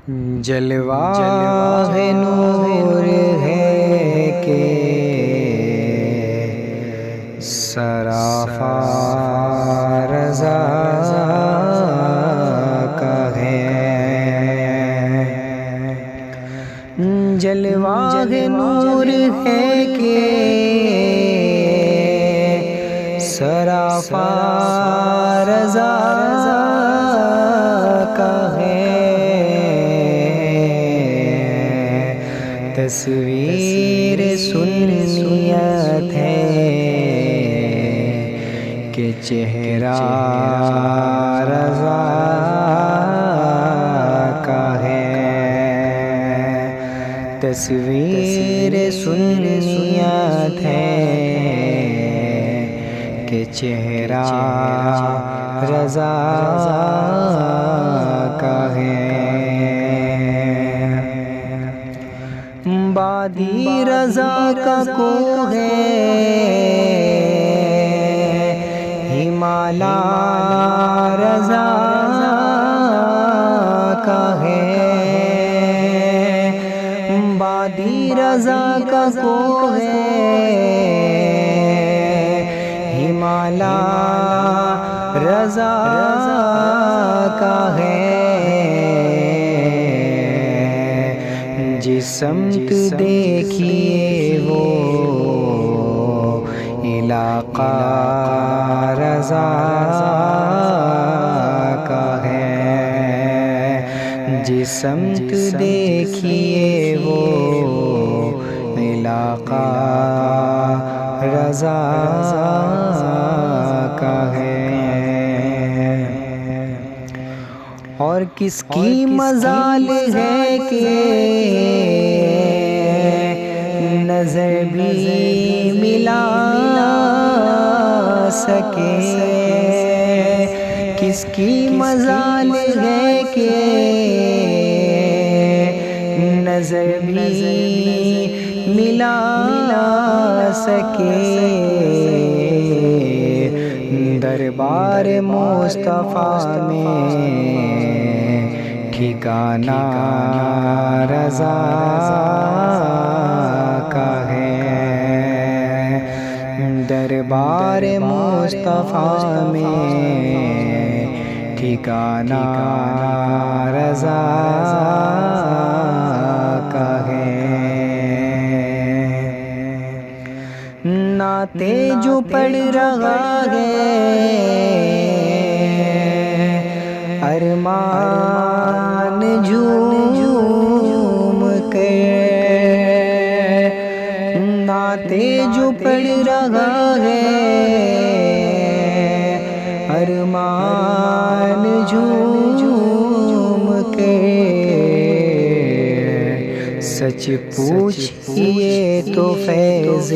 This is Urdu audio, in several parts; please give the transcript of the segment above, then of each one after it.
جلوہ نور ہے کہ سراپا رضا کا ہے۔ جلوہ نور ہے کہ سراپا رضا کا ہے۔ تصویر سنیت ہے کہ چہرہ رضا کا ہے۔ تصویر سنیت ہے کہ چہرہ رضا کا ہے۔ بادی رضا کا کوہ ہے، ہمالا رضا کا ہے۔ بادی رضا کا کوہ ہے، ہمالا رضا کا ہے۔ جس سمت دیکھیے وہ علاقہ رضا کا ہے۔ جس سمت دیکھیے وہ علاقہ رضا کا ہے۔ اور کس کی مجال ہے کہ نظر بھی ملا سکے۔ کس کی مجال ہے کہ نظر بھی ملا سکے۔ دربار مصطفیٰ میں ٹھکانہ رضا کا ہے۔ دربار مصطفیٰ میں ٹھکانہ رضا کا ہے۔ نعتیں جو پڑھ رہا ہے ارمان جھوم کر، نعتیں جو پڑھ رہا ہے ارمان جھوم کر۔ سچ پوچھئے تو فیض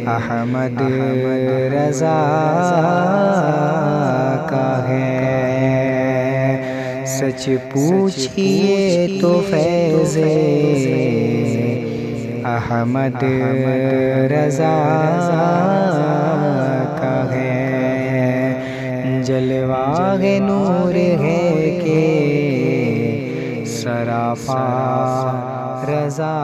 احمد رضا کا ہے۔ سچ پوچھئے تو فیض احمد رضا کا ہے۔ جلوہ نور ہے کہ سراپا رضا